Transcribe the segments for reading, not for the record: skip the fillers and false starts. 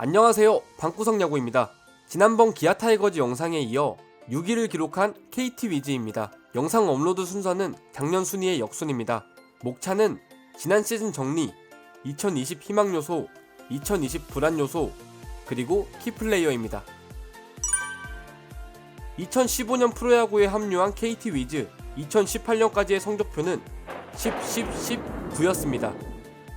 안녕하세요, 방구석 야구입니다. 지난번 기아 타이거즈 영상에 이어 6위를 기록한 KT 위즈입니다. 영상 업로드 순서는 작년 순위의 역순입니다. 목차는 지난 시즌 정리, 2020 희망 요소, 2020 불안 요소, 그리고 키플레이어입니다. 2015년 프로야구에 합류한 KT 위즈, 2018년까지의 성적표는 10, 9였습니다.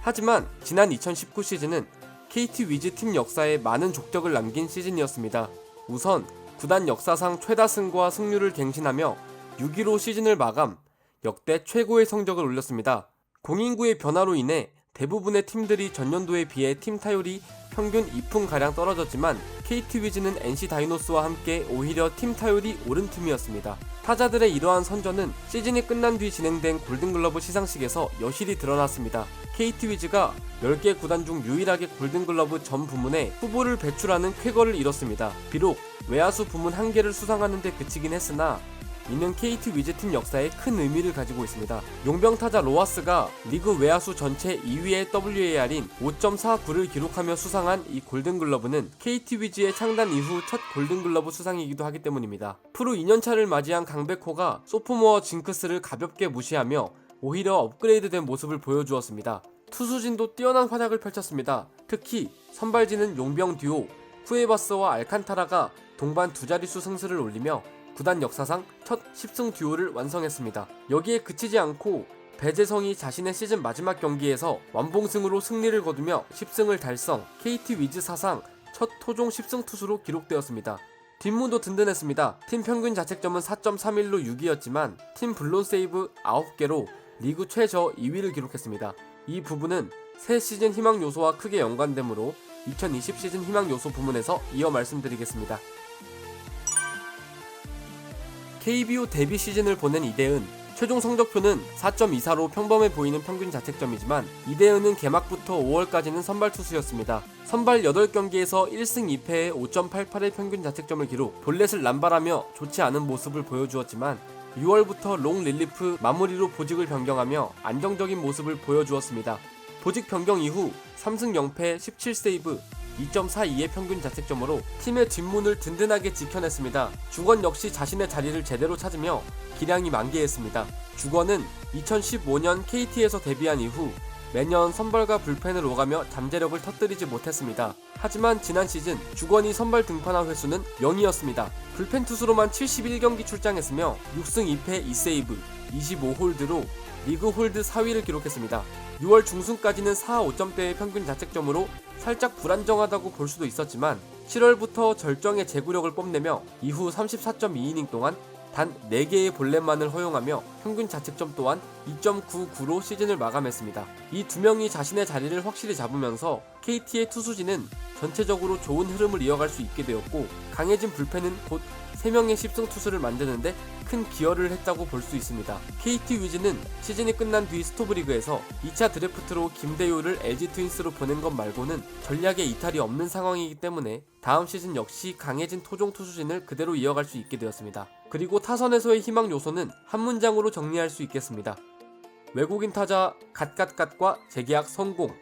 하지만 지난 2019 시즌은 KT 위즈 팀 역사에 많은 족적을 남긴 시즌이었습니다. 우선 구단 역사상 최다 승과 승률을 갱신하며 6위로 시즌을 마감, 역대 최고의 성적을 올렸습니다. 공인구의 변화로 인해 대부분의 팀들이 전년도에 비해 팀 타율이 평균 2푼가량 떨어졌지만 KT 위즈는 NC 다이노스와 함께 오히려 팀 타율이 오른 팀이었습니다. 타자들의 이러한 선전은 시즌이 끝난 뒤 진행된 골든글러브 시상식에서 여실히 드러났습니다. KT 위즈가 10개 구단 중 유일하게 골든글러브 전 부문에 후보를 배출하는 쾌거를 이뤘습니다. 비록 외야수 부문 1개를 수상하는 데 그치긴 했으나 이는 KT 위즈 팀 역사에 큰 의미를 가지고 있습니다. 용병 타자 로하스가 리그 외야수 전체 2위의 WAR인 5.49를 기록하며 수상한 이 골든글러브는 KT 위즈의 창단 이후 첫 골든글러브 수상이기도 하기 때문입니다. 프로 2년차를 맞이한 강백호가 소포모어 징크스를 가볍게 무시하며 오히려 업그레이드된 모습을 보여주었습니다. 투수진도 뛰어난 활약을 펼쳤습니다. 특히 선발진은 용병 듀오 쿠에바스와 알칸타라가 동반 두 자릿수 승수를 올리며 구단 역사상 첫 10승 듀오를 완성했습니다. 여기에 그치지 않고 배재성이 자신의 시즌 마지막 경기에서 완봉승으로 승리를 거두며 10승을 달성, KT 위즈 사상 첫 토종 10승 투수로 기록되었습니다. 뒷문도 든든했습니다. 팀 평균 자책점은 4.31로 6위였지만 팀 블론 세이브 9개로 리그 최저 2위를 기록했습니다. 이 부분은 새 시즌 희망 요소와 크게 연관되므로 2020 시즌 희망 요소 부문에서 이어 말씀드리겠습니다. KBO 데뷔 시즌을 보낸 이대은, 최종 성적표는 4.24로 평범해 보이는 평균 자책점이지만 이대은은 개막부터 5월까지는 선발 투수였습니다. 선발 8경기에서 1승 2패에 5.88의 평균 자책점을 기록, 볼넷을 남발하며 좋지 않은 모습을 보여주었지만 6월부터 롱 릴리프 마무리로 보직을 변경하며 안정적인 모습을 보여주었습니다. 보직 변경 이후 3승 0패 17세이브 2.42의 평균 자책점으로 팀의 뒷문을 든든하게 지켜냈습니다. 주건 역시 자신의 자리를 제대로 찾으며 기량이 만개했습니다. 주건은 2015년 KT에서 데뷔한 이후 매년 선발과 불펜을 오가며 잠재력을 터뜨리지 못했습니다. 하지만 지난 시즌 주건이 선발 등판한 횟수는 0이었습니다. 불펜 투수로만 71경기 출장했으며 6승 2패 2세이브 25홀드로 리그 홀드 4위를 기록했습니다. 6월 중순까지는 4.5점대의 평균 자책점으로 살짝 불안정하다고 볼 수도 있었지만 7월부터 절정의 제구력을 뽐내며 이후 34.2이닝 동안 단 4개의 볼넷만을 허용하며 평균 자책점 또한 2.99로 시즌을 마감했습니다. 이 두 명이 자신의 자리를 확실히 잡으면서 KT의 투수진은 전체적으로 좋은 흐름을 이어갈 수 있게 되었고 강해진 불펜은 곧 3명의 10승 투수를 만드는데 큰 기여를 했다고 볼 수 있습니다. KT 위즈는 시즌이 끝난 뒤 스토브리그에서 2차 드래프트로 김대효를 LG 트윈스로 보낸 것 말고는 전략에 이탈이 없는 상황이기 때문에 다음 시즌 역시 강해진 토종 투수진을 그대로 이어갈 수 있게 되었습니다. 그리고 타선에서의 희망 요소는 한 문장으로 정리할 수 있겠습니다. 외국인 타자 갓갓갓과 재계약 성공.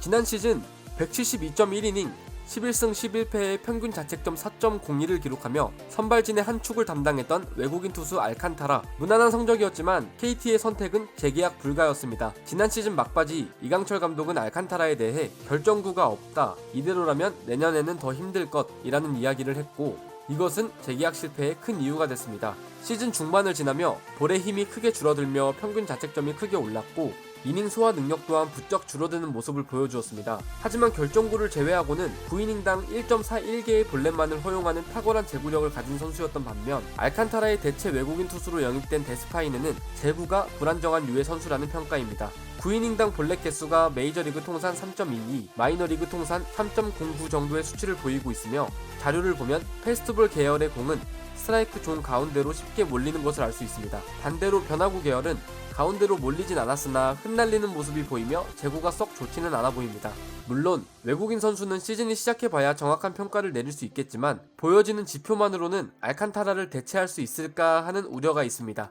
지난 시즌 172.1이닝 11승 11패의 평균 자책점 4.02를 기록하며 선발진의 한 축을 담당했던 외국인 투수 알칸타라. 무난한 성적이었지만 KT의 선택은 재계약 불가였습니다. 지난 시즌 막바지 이강철 감독은 알칸타라에 대해 결정구가 없다, 이대로라면 내년에는 더 힘들 것이라는 이야기를 했고 이것은 재계약 실패의 큰 이유가 됐습니다. 시즌 중반을 지나며 볼의 힘이 크게 줄어들며 평균 자책점이 크게 올랐고 이닝 소화 능력 또한 부쩍 줄어드는 모습을 보여주었습니다. 하지만 결정구를 제외하고는 9이닝당 1.41개의 볼넷만을 허용하는 탁월한 제구력을 가진 선수였던 반면 알칸타라의 대체 외국인 투수로 영입된 데스파이네는 제구가 불안정한 유의 선수라는 평가입니다. 9이닝당 볼넷 개수가 메이저리그 통산 3.22, 마이너리그 통산 3.09 정도의 수치를 보이고 있으며 자료를 보면 페스트볼 계열의 공은 스트라이크 존 가운데로 쉽게 몰리는 것을 알 수 있습니다. 반대로 변화구 계열은 가운데로 몰리진 않았으나 흩날리는 모습이 보이며 제구가 썩 좋지는 않아 보입니다. 물론 외국인 선수는 시즌이 시작해봐야 정확한 평가를 내릴 수 있겠지만 보여지는 지표만으로는 알칸타라를 대체할 수 있을까 하는 우려가 있습니다.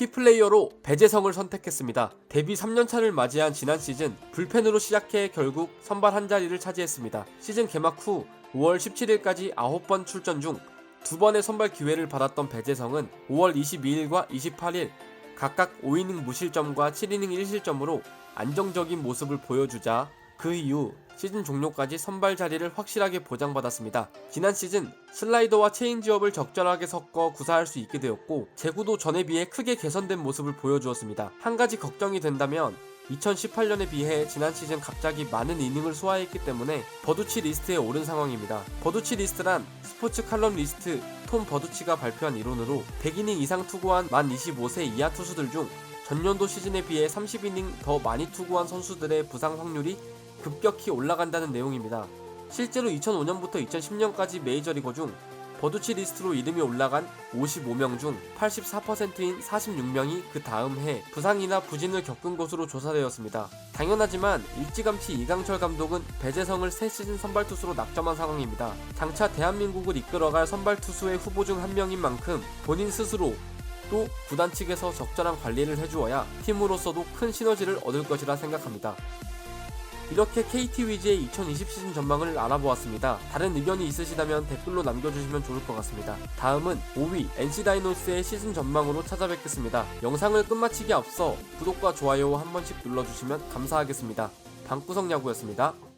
키플레이어로 배재성을 선택했습니다. 데뷔 3년차를 맞이한 지난 시즌 불펜으로 시작해 결국 선발 한 자리를 차지했습니다. 시즌 개막 후 5월 17일까지 9번 출전 중 2번의 선발 기회를 받았던 배재성은 5월 22일과 28일 각각 5이닝 무실점과 7이닝 1실점으로 안정적인 모습을 보여주자 그 이후 시즌 종료까지 선발 자리를 확실하게 보장받았습니다. 지난 시즌 슬라이더와 체인지업을 적절하게 섞어 구사할 수 있게 되었고 제구도 전에 비해 크게 개선된 모습을 보여주었습니다. 한 가지 걱정이 된다면 2018년에 비해 지난 시즌 갑자기 많은 이닝을 소화했기 때문에 버두치 리스트에 오른 상황입니다. 버두치 리스트란 스포츠 칼럼 리스트 톰 버두치가 발표한 이론으로 100이닝 이상 투구한 만 25세 이하 투수들 중 전년도 시즌에 비해 30이닝 더 많이 투구한 선수들의 부상 확률이 급격히 올라간다는 내용입니다. 실제로 2005년부터 2010년까지 메이저리거 중 버두치 리스트로 이름이 올라간 55명 중 84%인 46명이 그 다음 해 부상이나 부진을 겪은 것으로 조사되었습니다. 당연하지만 일찌감치 이강철 감독은 배재성을 새 시즌 선발 투수로 낙점한 상황입니다. 장차 대한민국을 이끌어갈 선발 투수의 후보 중 한 명인 만큼 본인 스스로 또 구단 측에서 적절한 관리를 해주어야 팀으로서도 큰 시너지를 얻을 것이라 생각합니다. 이렇게 KT 위즈의 2020 시즌 전망을 알아보았습니다. 다른 의견이 있으시다면 댓글로 남겨주시면 좋을 것 같습니다. 다음은 5위 NC 다이노스의 시즌 전망으로 찾아뵙겠습니다. 영상을 끝마치기 앞서 구독과 좋아요 한 번씩 눌러주시면 감사하겠습니다. 방구석 야구였습니다.